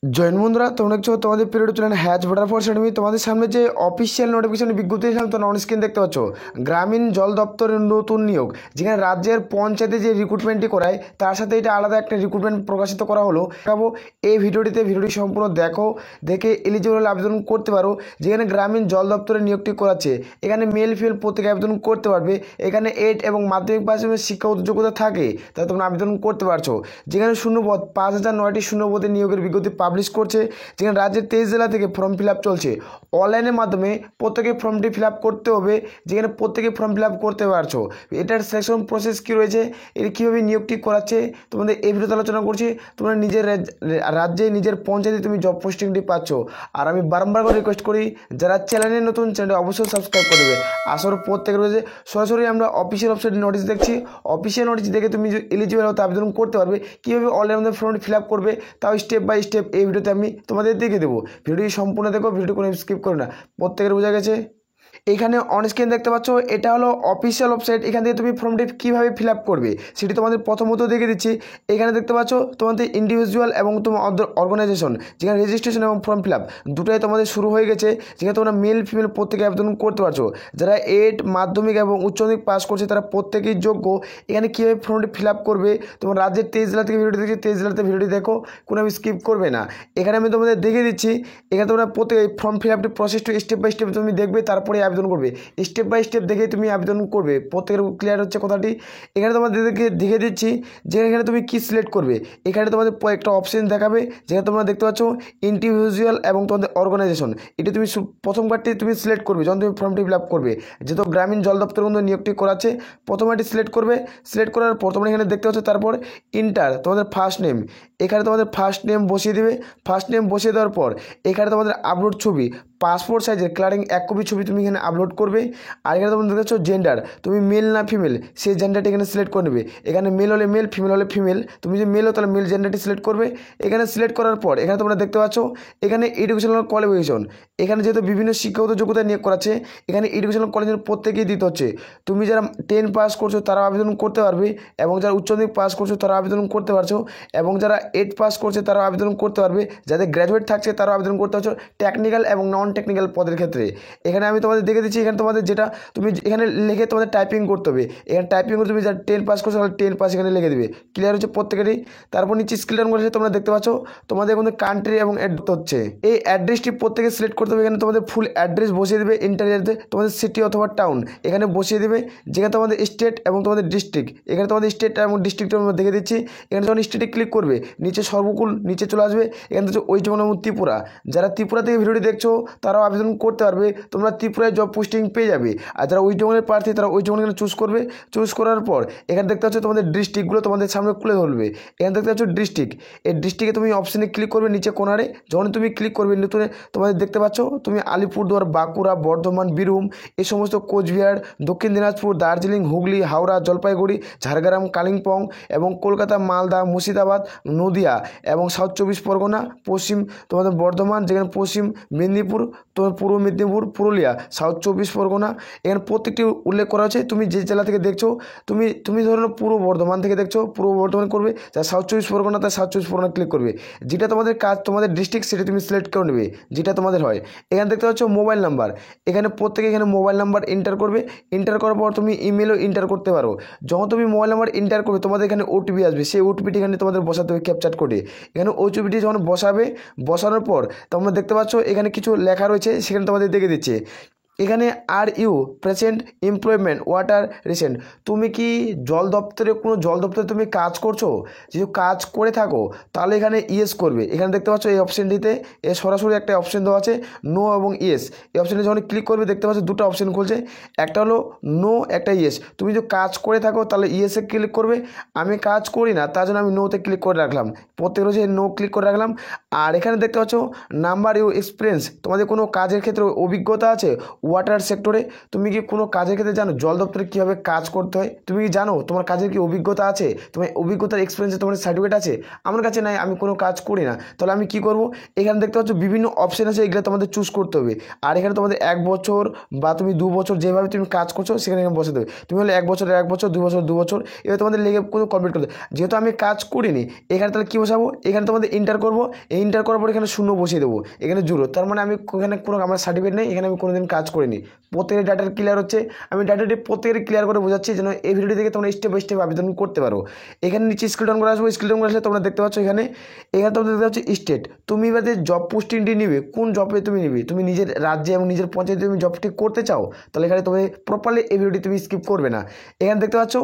Join বন্ধুরা, তোমরা দেখছো তোমাদের পিরিয়ড চ্যানেল হ্যাচ ভোটার ফর একাডেমি। তোমাদের সামনে যে অফিসিয়াল নোটিফিকেশন বিজ্ঞপ্তি দিয়েছিলাম, তোমরা অন স্ক্রিন দেখতে পাচ্ছ গ্রামীণ জল দপ্তরের নতুন নিয়োগ, যেখানে রাজ্যের পঞ্চায়েতে যে রিক্রুটমেন্টটি করায় তার সাথে এটা আলাদা একটা রিক্রুটমেন্ট প্রকাশিত করা হলো। দেখাবো এই ভিডিওটি সম্পূর্ণ দেখো, দেখে এলিজিবল হলে আবেদন করতে পারো। যেখানে গ্রামীণ জল দপ্তরের নিয়োগটি করাচ্ছে, এখানে মেল ফিমেল প্রত্যেকে আবেদন করতে পারবে। এখানে 8 এবং মাধ্যমিক পাস এবং শিক্ষাগত যোগ্যতা থাকে, তাই তোমরা আবেদন করতে পারছো। যেখানে শূন্যপদ 5009টি শূন্যপদে নিয়োগের বিজ্ঞপ্তি পাবলিশ করছে। যেখানে রাজ্যের 23 জেলা থেকে ফর্ম ফিল আপ চলছে অনলাইনের মাধ্যমে। প্রত্যেকে ফর্মটি ফিল আপ করতে হবে, যেখানে প্রত্যেকে ফর্ম ফিল আপ করতে পারছো। এটার সিলেকশন প্রসেস কী রয়েছে, এর কীভাবে নিয়োগটি করাচ্ছে তোমাদের এই ভিডিওতে আলোচনা করছি। তোমরা নিজের রাজ্যে নিজের পঞ্চায়েতে তুমি জব পোস্টিংটি পাচ্ছ। আর আমি বারবার করে রিকোয়েস্ট করি, যারা চ্যানেলে নতুন, চ্যানেলটি অবশ্যই সাবস্ক্রাইব করবে। আসর প্রত্যেকের রয়েছে সরাসরি আমরা অফিসিয়াল ওয়েবসাইটে নোটিশ দেখছি। অফিসিয়াল নোটিশ দেখে তুমি এলিজিবল হতে আবেদন করতে পারবে। কীভাবে অনলাইন ফর্মটি ফিল আপ করবে তাও স্টেপ বাই স্টেপ এই ভিডিওতে আমি তোমাদের দেখিয়ে দেবো। ভিডিওটি সম্পূর্ণ দেখো, ভিডিও কোনো স্কিপ করো না। প্রত্যেকের বোঝা গেছে। এখানে অন স্ক্রিন দেখতে পাচ্ছ, এটা হলো অফিসিয়াল ওয়েবসাইট। এখান থেকে তুমি ফর্মটি কীভাবে ফিল আপ করবে সেটি তোমাদের প্রথমত দেখে দিচ্ছি। এখানে দেখতে পাচ্ছ তোমাদের ইন্ডিভিজুয়াল এবং তোমার অর্গানাইজেশন, যেখানে রেজিস্ট্রেশন এবং ফর্ম ফিল আপ দুটোই তোমাদের শুরু হয়ে গেছে। যেখানে তোমরা মেল ফিমেল প্রত্যেকে আবেদন করতে পারছো। যারা 8 মাধ্যমিক এবং উচ্চ মাধ্যমিক পাস করছে তারা প্রত্যেকেই যোগ্য। এখানে কীভাবে ফর্মটি ফিল আপ করবে, তোমার রাজ্যের 23 জেলা থেকে ভিডিওটি দেখছি, 23 জেলাতে ভিডিওটি দেখো, কোনো আমি স্কিপ করবে না। এখানে আমি তোমাদের দেখিয়ে দিচ্ছি। এখানে তোমরা প্রত্যেকে ফর্ম ফিল আপটি প্রসেসটি স্টেপ বাই স্টেপ তুমি দেখবে, তারপরে আবেদন করবে। স্টেপ বাই স্টেপ দেখে তুমি আবেদন করবে। প্রত্যেকের ক্লিয়ার হচ্ছে কথাটি। এখানে তোমাদেরকে দেখে দিচ্ছি যে এখানে তুমি কি সিলেক্ট করবে। এখানে তোমাদের একটা অপশন দেখাবে, যেখানে তোমরা দেখতে পাচ্ছ ইন্ডিভিজুয়াল এবং তোমাদের অর্গানাইজেশন। এটা তুমি প্রথমবারটি তুমি সিলেক্ট করবে যখন তুমি ফর্মটি ফিল আপ করবে। যেহেতু গ্রামীণ জল দপ্তর কিন্তু নিয়োগটি করাচ্ছে, প্রথমবারটি সিলেক্ট করবে। সিলেক্ট করার পর তোমরা এখানে দেখতে পাচ্ছ, তারপর ইন্টার তোমাদের ফার্স্ট নেম। এখানে তোমাদের ফার্স্ট নেম বসিয়ে দেবে। ফার্স্ট নেম বসিয়ে দেওয়ার পর এখানে তোমাদের আপলোড ছবি, পাসপোর্ট সাইজের ক্লারিং 1 কপি ছবি তুমি এখানে আপলোড করবে। আর এখানে তোমরা দেখতে পাচ্ছ জেন্ডার, তুমি মেল না ফিমেল সেই জেন্ডারটি এখানে সিলেক্ট করে নেবে। এখানে মেল হলে মেল, ফিমেল হলে ফিমেল। তুমি যদি মেল হো তাহলে মেল জেন্ডারটি সিলেক্ট করবে। এখানে সিলেক্ট করার পর এখানে তোমরা দেখতে পাচ্ছ এখানে এডুকেশনাল কোয়ালিফিকেশন। এখানে যেহেতু বিভিন্ন শিক্ষাগত যোগ্যতা নিয়োগ করাচ্ছে, এখানে এডুকেশনাল কোয়ালিফিকেশন প্রত্যেকেই দিতে হচ্ছে। তুমি যারা 10 পাস করছো তারা আবেদন করতে পারবে, এবং যারা উচ্চ মাধ্যমিক পাস করছো তারা আবেদন করতে পারছো, এবং যারা 8 পাস করছে তারা আবেদন করতে পারবে। যাদের গ্র্যাজুয়েট থাকছে তারা আবেদন করতে পারছো টেকনিক্যাল এবং নন টেকনিক্যাল পদের ক্ষেত্রে। এখানে আমি তোমাদের দেখে দিচ্ছি। এখানে তোমাদের যেটা তুমি এখানে লিখে তোমাদের টাইপিং করতে হবে। এখানে টাইপিং করে তুমি যারা 10 পাস করছো তাহলে 10 পাস এখানে লিখে দেবে। ক্লিয়ার হচ্ছে প্রত্যেকেরই। তারপর নিচে স্কিল ডাউন করেছে, তোমরা দেখতে পাচ্ছ তোমাদের কোনো কান্ট্রি এবং অ্যাড্রেস হচ্ছে। এই অ্যাড্রেসটি প্রত্যেকে সিলেক্ট করতে হবে। এখানে তোমাদের ফুল অ্যাড্রেস বসিয়ে দেবে। ইন্টারভিউতে তোমাদের সিটি অথবা টাউন এখানে বসিয়ে দেবে। যেখানে তোমাদের স্টেট এবং তোমাদের ডিস্ট্রিক্ট, এখানে তোমাদের স্টেট এবং ডিস্ট্রিক্টটা আমরা দেখে দিচ্ছি। এখানে যখন স্টেটে ক্লিক করবে নিচে সর্বকুল নিচে চলে আসবে। এখানে হচ্ছে ওয়েস্ট বেঙ্গল এবং ত্রিপুরা। যারা ত্রিপুরা থেকে ভিডিওটি দেখছো তারাও আবেদন করতে পারবে, তোমরা ত্রিপুরায় জব পোস্টিং পেয়ে যাবে। আর যারা ওয়েস্ট বেঙ্গলের প্রার্থী তারা ওয়েস্ট বেঙ্গল এখানে চুজ করবে। চুজ করার পর এখানে দেখতে পাচ্ছ তোমাদের ডিস্ট্রিক্টগুলো তোমাদের সামনে খুলে ধরবে। এখানে দেখতে পাচ্ছ ডিস্ট্রিক্ট। এই ডিস্ট্রিক্টে তুমি অপশানে ক্লিক করবে নিচে কোনারে। যখন তুমি ক্লিক করবে নতুন তোমাদের দেখতে পাচ্ছ তুমি আলিপুরদুয়ার, বাঁকুড়া, বর্ধমান, বীরভূম, এই সমস্ত, কোচবিহার, দক্ষিণ দিনাজপুর, দার্জিলিং, হুগলি, হাওড়া, জলপাইগুড়ি, ঝাড়গ্রাম, কালিম্পং এবং কলকাতা, মালদা, মুর্শিদাবাদ, নদিয়া এবং সাউথ 24 পরগনা, পশ্চিম তোমাদের বর্ধমান, যেখানে পশ্চিম মেদিনীপুর, তোমার পূর্ব মেদিনীপুর, পুরুলিয়া, সাউথ 24 পরগনা, এখানে প্রত্যেকটি উল্লেখ করা আছে। তুমি যে জেলা থেকে দেখছো, তুমি ধরো পূর্ব বর্ধমান থেকে দেখছো, পূর্ব বর্ধমান করবে। যারা সাউথ 24 পরগনা তার সাউথ 24 পরগনা ক্লিক করবে। যেটা তোমাদের কাজ, তোমাদের ডিস্ট্রিক্ট, সেটা তুমি সিলেক্ট করে নেবে যেটা তোমাদের হয়। এখানে দেখতে পাচ্ছ মোবাইল নাম্বার। এখানে প্রত্যেকে এখানে মোবাইল নাম্বার এন্টার করবে। এন্টার করার পর তুমি ইমেলও এন্টার করতে পারো। যখন তুমি মোবাইল নাম্বার এন্টার করবে তোমাদের এখানে ওটিপি আসবে। সেই ওটিপিটি এখানে তোমাদের বসাতে হবে ক্যাপচার করে। এখানে ওটিপিটি যখন বসাবে, বসানোর পর তোমরা দেখতে পাচ্ছ এখানে কিছু লেখা রয়েছে, সেখানে তোমাদের দেখে দিচ্ছে। এখানে are you present employment water recent, তুমি কি জল দপ্তরে তুমি কাজ করছো? যদি কাজ করে থাকো তাহলে এখানে ইয়েস করবে। এখানে দেখতে পাচ্ছ এই অপশানটিতে সরাসরি একটা অপশান দেওয়া আছে, নো এবং ইয়েস। এই অপশানে যখন ক্লিক করবে দেখতে পাচ্ছ দুটো অপশান খুলছে, একটা হলো নো, একটা ইয়েস। তুমি যদি কাজ করে থাকো তাহলে ইয়েসে ক্লিক করবে। আমি কাজ করি না তার জন্য আমি নোতে ক্লিক করে রাখলাম। প্রত্যেক রোজে নো ক্লিক করে রাখলাম। আর এখানে দেখতে পাচ্ছ নাম্বার ইউ এক্সপিরিয়েন্স, তোমাদের কোনো কাজের ক্ষেত্রে অভিজ্ঞতা আছে, ওয়াটার সেক্টরে। তুমি কি কোনো কাজের ক্ষেত্রে জানো জল দপ্তরে কীভাবে কাজ করতে হয়? তুমি কি জানো তোমার কাজের কি অভিজ্ঞতা আছে? তোমার অভিজ্ঞতার এক্সপিরিয়েন্সে তোমার সার্টিফিকেট আছে? আমার কাছে নাই, আমি কোনো কাজ করি না। তাহলে আমি কি করব? এখানে দেখতে পাচ্ছ বিভিন্ন অপশন আছে, এগুলো তোমাদের চুজ করতে হবে। আর এখানে তোমাদের 1 বছর বা তুমি 2 বছর যেভাবে তুমি কাজ করছো সেখানে বসে দেবে। তুমি হলে 1 বছর 1 বছর, 2 বছর 2 বছর, এবার তোমাদের লেগে কোনো কমপ্লিট করতে। যেহেতু আমি কাজ করিনি এখানে, তাহলে কী বসাবো? এখানে তোমাদের ইন্টার করবো। এই ইন্টার করার পর এখানে 0 বসিয়ে দেবো, এখানে 0। তার মানে আমি এখানে কোনো আমার সার্টিফিকেট নেই, এখানে আমি কোনোদিন কাজ করিনি। প্রত্যেকের ডাটার ক্লিয়ার হচ্ছে, আমি ডাটাটি প্রত্যেকের ক্লিয়ার করে বোঝাচ্ছি যেন এই ভিডিওটি থেকে তোমরা স্টেপ বাই স্টেপ আবেদন করতে পারো। এখানে নিচে স্ক্রিল ডাউন করে আসবো, স্ক্রিল ডাউন করে আসলে তোমরা দেখতে পাচ্ছ এখানে তোমরা দেখতে পাচ্ছ স্টেট। তুমি এবার জব পোস্টিংটি নিবে, কোন জবে তুমি নিবে, তুমি নিজের রাজ্যে এবং নিজের পঞ্চায়েতে তুমি জবটি করতে চাও, তাহলে এখানে তুমি প্রপারলি এই ভিডিওটি তুমি স্কিপ করবে না। এখানে দেখতে পাচ্ছ,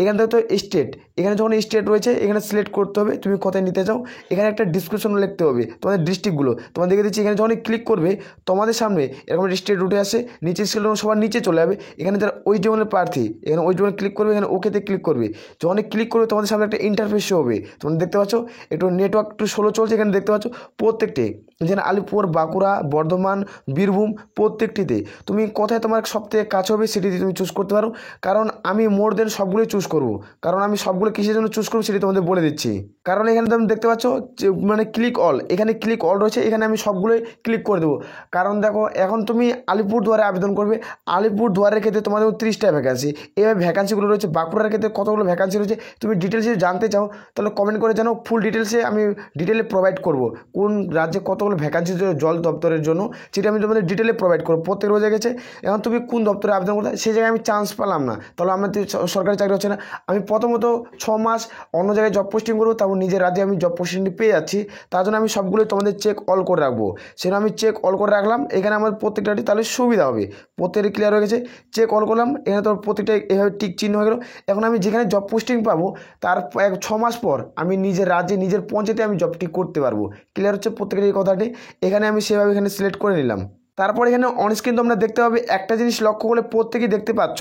এখানে দেখতে স্টেট, এখানে যখন স্টেট রয়েছে এখানে সিলেক্ট করতে হবে তুমি কোথায় নিতে চাও। এখানে একটা ডিসক্রিপশন লিখতে হবে তোমাদের ডিস্ট্রিক্টগুলো। তোমাদের দেখে দিচ্ছি, এখানে যখন ক্লিক করবে তোমাদের সামনে এরকম স্টেট উঠে আসে, নিচে স্কেল সবার নিচে চলে যাবে। এখানে যারা ওয়েস্ট বেঙ্গলের প্রার্থী, এখানে ওয়েস্ট বেঙ্গল ক্লিক করবে, এখানে ওকেতে ক্লিক করবে। যখন ক্লিক করবে তোমাদের সামনে একটা ইন্টারফেস হবে, তোমরা দেখতে পাচ্ছ একটু নেটওয়ার্ক একটু স্লো চলছে। এখানে দেখতে পাচ্ছ প্রত্যেকটি, যেখানে আলিপুর, বাঁকুড়া, বর্ধমান, বীরভূম, প্রত্যেকটিতে তুমি কোথায় তোমার সবথেকে কাজ হবে সেটি তুমি চুজ করতে পারো। কারণ আমি মোর দেন সবগুলোই চুজ করব, কারণ আমি সবগুলো কিসের জন্য চুজ করবো সেটি তোমাদের বলে দিচ্ছি। কারণ এখানে তুমি দেখতে পাচ্ছ যে মানে ক্লিক অল, এখানে ক্লিক অল রয়েছে, এখানে আমি সবগুলোই ক্লিক করে দেবো। কারণ দেখো এখন তুমি আলিপুরদুয়ারে আবেদন করবে, আলিপুরদুয়ারের ক্ষেত্রে তোমাদের 30টা ভ্যাকান্সি, এভাবে ভ্যাকান্সিগুলো রয়েছে। বাঁকুড়ার ক্ষেত্রে কতগুলো ভ্যাকান্সি রয়েছে, তুমি ডিটেলসে জানতে চাও তাহলে কমেন্ট করে জানাও, ফুল ডিটেলসে আমি ডিটেলে প্রোভাইড করব। কোন রাজ্যে কতগুলো ভ্যাকান্সি জল দপ্তরের জন্য সেটা আমি তোমাদের ডিটেলে প্রোভাইড করবো। প্রত্যেক রোজে গেছে, এখন তুমি কোন দপ্তরে আবেদন করতে, সেই জায়গায় আমি চান্স পেলাম না, তাহলে আমার সরকারি চাকরি হচ্ছে না। আমি প্রথমত 6 মাস অন্য জায়গায় জব পোস্টিং করবো, তারপর নিজের রাজ্যে আমি জব পোস্টিংটি পেয়ে যাচ্ছি। তার জন্য আমি সবগুলোই তোমাদের চেক অল করে রাখবো। সেটা আমি চেক অল করে রাখলাম, এখানে আমার প্রত্যেকটাটি তাহলে সুবিধা হবে। প্রত্যেকটি ক্লিয়ার হয়ে গেছে, চেক অল করলাম, এখানে তোর প্রত্যেকটা এভাবে টিক চিহ্ন হয়ে গেল। এখন আমি যেখানে জব পোস্টিং পাবো তার 6 মাস পর আমি নিজের রাজ্যে নিজের পঞ্চায়েতে আমি জবটি করতে পারবো। ক্লিয়ার হচ্ছে প্রত্যেকের এই কথাটি। এখানে আমি সেভাবে এখানে সিলেক্ট করে নিলাম। তারপর এখানে অনস্ক্রিন তোমরা দেখতে পাবে একটা জিনিস লক্ষ্য করলে প্রত্যেকেই দেখতে পাচ্ছ,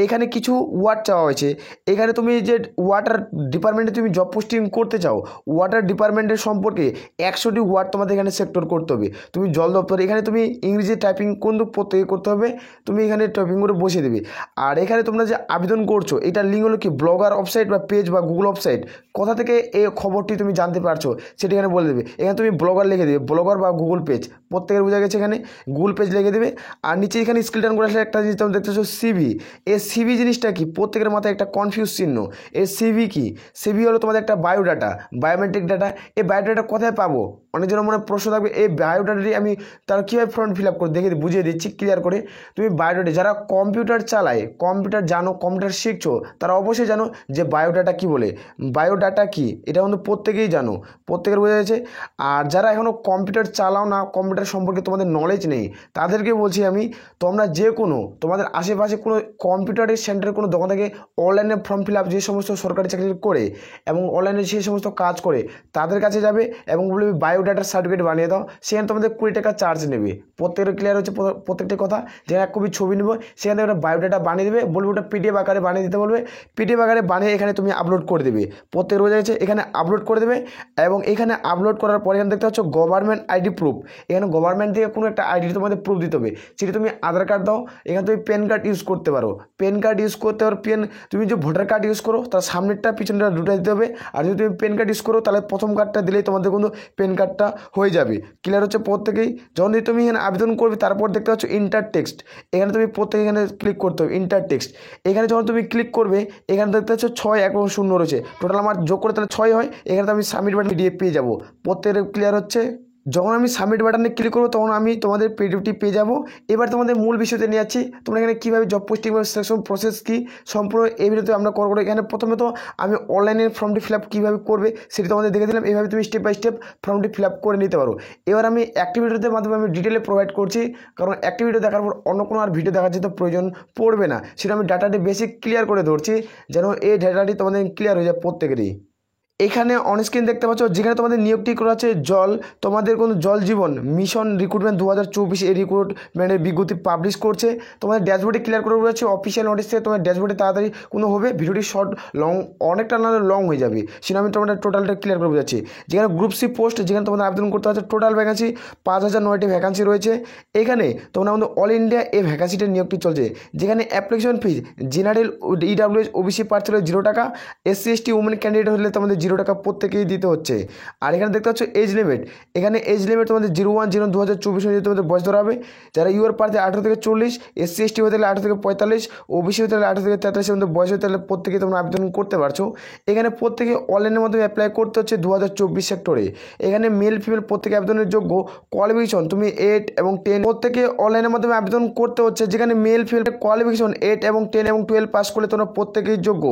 এখানে কিছু ওয়ার্ড চাওয়া হয়েছে। এখানে তুমি যে ওয়াটার ডিপার্টমেন্টে তুমি জব পোস্টিং করতে চাও, ওয়াটার ডিপার্টমেন্টের সম্পর্কে 100টি ওয়ার্ড তোমাদের এখানে সেক্টর করতে হবে। তুমি জল দপ্তর, এখানে তুমি ইংরেজি টাইপিং কিন্তু প্রত্যেকে করতে হবে, তুমি এখানে টাইপিং করে বসিয়ে দেবে। আর এখানে তোমরা যে আবেদন করছো এটার লিঙ্ক হলো কি ব্লগার ওয়েবসাইট বা পেজ বা গুগল ওয়েবসাইট, কোথা থেকে এই খবরটি তুমি জানতে পারছো সেটি এখানে বলে দেবে। এখানে তুমি ব্লগার লিখে দেবে, ব্লগার বা গুগল পেজ, প্রত্যেকের বোঝা গেছে। এখানে গুগল পেজ লিখে দেবে। আর নিচে এখানে স্ক্রিল ডাউন করে আসলে একটা জিনিস তোমরা দেখতেছো সিভি। এই সিভি জিনিসটা কি, প্রত্যেকের মাথায় একটা কনফিউজ চিহ্ন। এই সিভি কি? সিভি হলো তোমাদের একটা বায়োডাটা, বায়োমেট্রিক ডাটা। এই বায়োডাটা কোথায় পাবো? অনেকজনের মনে প্রশ্ন থাকবে, এই বায়োডাটাটি আমি তারা কীভাবে ফর্ম ফিল আপ করে দেখে বুঝিয়ে দিচ্ছি ক্লিয়ার করে। তুমি বায়োডাটা, যারা কম্পিউটার চালায়, কম্পিউটার জানো, কম্পিউটার শিখছো, তারা অবশ্যই জানো যে বায়োডাটা কি বলে। বায়োডাটা কি এটা কিন্তু প্রত্যেকেই জানো, প্রত্যেকের বোঝা যাচ্ছে। আর যারা এখনও কম্পিউটার চালাও না, কম্পিউটার সম্পর্কে তোমাদের নলেজ নেই, তাদেরকে বলছি আমি, তোমরা যে কোনো তোমাদের আশেপাশে কোনো কম্পিউটারের সেন্টারের কোনো দোকান থেকে অনলাইনে ফর্ম ফিল আপ যে সমস্ত সরকারি চাকরি করে এবং অনলাইনে যে সমস্ত কাজ করে তাদের কাছে যাবে এবং বলবে বায়োডাটার সার্টিফিকেট বানিয়ে দাও, সেখানে তোমাদের 20 টাকা চার্জ নেবে। প্রত্যেকের ক্লিয়ার হচ্ছে প্রত্যেকটি কথা। যেখানে 1 কপি ছবি নেবো, সেখান থেকে একটা বায়োডাটা বানিয়ে দেবে, বলবে ওটা পিডিএফ আকারে বানিয়ে দিতে বলবে, পিডিএফ আকারে বানিয়ে এখানে তুমি আপলোড করে দেবে। প্রত্যেকের বোঝা যাচ্ছে, এখানে আপলোড করে দেবে। এবং এখানে আপলোড করার পরে এখানে দেখতে পাচ্ছ গভর্নমেন্ট আইডি প্রুফ, এখানে গভর্নমেন্ট থেকে কোনো একটা আইডি তোমাদের প্রুফ দিতে হবে। সেটি তুমি আধার কার্ড দাও, এখানে তুমি প্যান কার্ড ইউজ করতে পারো, প্যান কার্ড ইউজ করতে পারো। তুমি যে ভোটার কার্ড ইউজ করো তার সামনেরটা পিছনেরটা দুটো দিতে হবে। আর যদি তুমি প্যান কার্ড ইউজ করো তাহলে প্রথম কার্ডটা দিলেই তোমাদের কিন্তু প্যান কার্ডটা হয়ে যাবে। ক্লিয়ার হচ্ছে প্রত্যেকেই। যখন তুমি এখানে আবেদন করবে তারপর দেখতে পাচ্ছ ইন্টার টেক্সট, এখানে তুমি প্রত্যেকে এখানে ক্লিক করতে হবে ইন্টার টেক্সট। এখানে যখন তুমি ক্লিক করবে এখানে দেখতে পাচ্ছ 6 এবং 0 রয়েছে, টোটাল আমার যোগ করে তাহলে 6 হয়। এখানে তো আমি সাবমিট বাটন পিডিএফ পেয়ে যাবো। প্রত্যেকের ক্লিয়ার হচ্ছে। যখন আমি সাবমিট বাটনে ক্লিক করবো তখন আমি তোমাদের পিডিএফটি পেয়ে যাবো। এবার তোমাদের মূল বিষয়তে নিয়ে যাচ্ছি, তোমরা এখানে কীভাবে জব পোস্টিং বা সিলেকশন প্রসেস কী সম্পূর্ণ এই ভিডিওতে আমরা করবো। এখানে প্রথমে তো আমি অনলাইনে ফর্মটি ফিল আপ কীভাবে করবে সেটি তোমাদের দেখে দিলাম। এইভাবে তুমি স্টেপ বাই স্টেপ ফর্মটি ফিল আপ করে নিতে পারো। এবার আমি অ্যাক্টিভিটির মাধ্যমে আমি ডিটেলে প্রোভাইড করছি, কারণ অ্যাক্টিভিটি দেখার পর অন্য কোনো আর ভিডিও দেখার যেতে প্রয়োজন পড়বে না। সেটা আমি ডাটাটি বেসিক ক্লিয়ার করে ধরছি যেন এই ডাটাটি তোমাদের ক্লিয়ার হয়ে যায় প্রত্যেকেরই। এখানে অনস্ক্রিন দেখতে পাচ্ছ যেখানে তোমাদের নিয়োগটি করা আছে তোমাদের কোনো জল জীবন মিশন রিক্রুটমেন্ট 2024 এই রিক্রুটমেন্টের বিজ্ঞপ্তি পাবলিশ করছে। তোমাদের ড্যাশবোর্ডে ক্লিয়ার করে রয়েছে অফিসিয়াল নোটিস থেকে তোমাদের ড্যাশবোর্ডে তাড়াতাড়ি কোনো হবে। ভিডিওটি শর্ট লং অনেকটা না লং হয়ে যাবে, সেটা আমি তোমাদের টোটালটা ক্লিয়ার করে বোঝাচ্ছি। যেখানে গ্রুপ সি পোস্ট যেখানে তোমাদের আবেদন করতে হচ্ছে টোটাল ভ্যাকান্সি 5009টি ভ্যাকান্সি রয়েছে। এখানে তোমরা আমাদের অল ইন্ডিয়া এই ভ্যাকান্সিটির নিয়োগটি চলছে, যেখানে application fees general EWS OBC প্রার্থী হলে 0 টাকা, এসসি এসটি উমেন ক্যান্ডিডেট হলে তোমাদের 0 টাকা প্রত্যেকেই দিতে হচ্ছে। আর এখানে দেখতে পাচ্ছ এজ লিমিট, এখানে এজ লিমিট তোমাদের 01/01/2024 অনুযায়ী তোমাদের বয়স ধরা হবে। যারা ইউআর প্রার্থী 18 থেকে 40, এসসি এসটি হতে গেলে 18 থেকে 45, ওবিসি হতে গেলে 18 থেকে 43 এর মধ্যে বয়স হতে গেলে প্রত্যেকে তোমরা আবেদন করতে পারছো। এখানে প্রত্যেকে অনলাইনের মাধ্যমে অ্যাপ্লাই করতে হচ্ছে 2024 সেক্টরে। এখানে মেল ফিমেল প্রত্যেকে আবেদনের যোগ্য। কোয়ালিফিকেশন তুমি 8 এবং 10 প্রত্যেকে অনলাইনের মাধ্যমে আবেদন করতে হচ্ছে, যেখানে মেল ফিমেল কোয়ালিফিকেশন 8 এবং 10 এবং 12 পাস করলে তোমরা প্রত্যেকেই যোগ্য।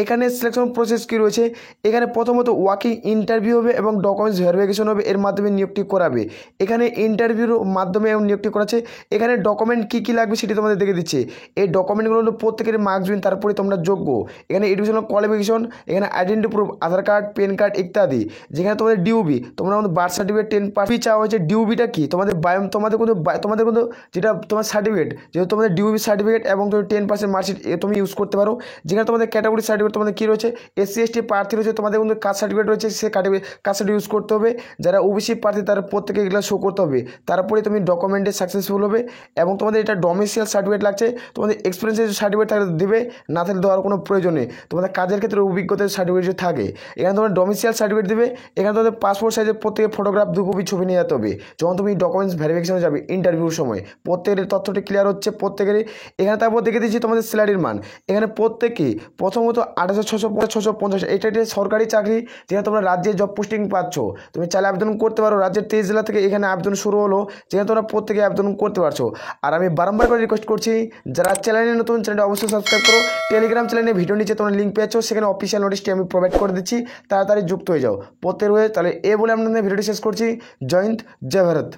এখানে সিলেকশন প্রসেস কী রয়েছে, এখানে প্রথমত ওয়াকিং ইন্টারভিউ হবে এবং ডকুমেন্টস ভেরিফিকেশন হবে, এর মাধ্যমে নিয়োগটি করাবে। এখানে ইন্টারভিউর মাধ্যমে নিয়োগটি করাচ্ছে। এখানে ডকুমেন্ট কী কী লাগবে সেটি তোমাদের দেখে দিচ্ছে। এই ডকুমেন্টগুলো হলো প্রত্যেকের মার্কস জুইন, তারপরে তোমরা যোগ্য। এখানে এডুকেশনাল কোয়ালিফিকেশন, এখানে আইডেন্টি প্রুফ আধার কার্ড, পেন কার্ড ইত্যাদি। যেখানে তোমাদের ডিউবি, তোমরা আমাদের বার্থ সার্টিফিকেট 10 পাস চাওয়া হয়েছে। ডিউবিটা কি তোমাদের তোমাদের কিন্তু যেটা তোমার সার্টিফিকেট, যেহেতু তোমাদের ডিউবি সার্টিফিকেট এবং তুমি 10% মার্কশিট তুমি ইউজ করতে পারো। যেখানে তোমাদের ক্যাটাগরি সার্টিফিকেট তোমাদের কী রয়েছে, এসসি এসটি প্রার্থী রয়েছে তোমাদের কিন্তু কাস্ট সার্টিফিকেট রয়েছে, সে কাস্ট সার্টিফিকেট ইউজ করতে হবে। যারা ওবিসি প্রার্থী তারা প্রত্যেকে এগুলো শো করতে হবে, তারপরে তুমি ডকুমেন্টে সাকসেসফুল হবে। এবং তোমাদের এটা ডোমিসাইল সার্টিফিকেট লাগছে, তোমাদের এক্সপিরিয়েন্সের সার্টিফিকেট থাকলে দেবে, না থাকলে দেওয়ার কোনো প্রয়োজন নেই। তোমাদের কাজের ক্ষেত্রে অভিজ্ঞতার সার্টিফিকেট যদি থাকে, এখানে তোমার ডোমিসাইল সার্টিফিকেট দেবে। এখানে তোমাদের পাসপোর্ট সাইজের প্রত্যেকে ফটোগ্রাফ 2 কপি ছবি নিয়ে যেতে হবে যখন তুমি ডকুমেন্টস ভেরিফিকেশনে যাবে ইন্টারভিউর সময়। প্রত্যেকের তথ্যটি ক্লিয়ার হচ্ছে প্রত্যেকেরই। এখানে তারপর দেখে দিচ্ছি তোমাদের স্যালারির মান। এখানে প্রত্যেকেই প্রথমত 8,650 এটা একটি সরকারি চাকরি, যেখানে তোমরা রাজ্যে জব পোস্টিং পাচ্ছ। তুমি চাইলে আবেদন করতে পারো। রাজ্যের 23 জেলা থেকে এখানে আবেদন শুরু হলো, যেখানে তোমরা প্রত্যেকে আবেদন করতে পারছো। আর আমি বারবার করে রিকোয়েস্ট করছি, যারা চ্যানেলে নতুন, চ্যানেলটা অবশ্যই সাবস্ক্রাইব করো। টেলিগ্রাম চ্যানেলে ভিডিও নিচে তোমরা লিঙ্ক পেয়েছো, সেখানে অফিসিয়াল নোটিশটি আমি প্রোভাইড করে দিচ্ছি, তাড়াতাড়ি যুক্ত হয়ে যাও প্রত্যেক হয়ে। তাহলে বলে আমরা ভিডিওটি শেষ করছি। জয় হিন্দ, জয় ভারত।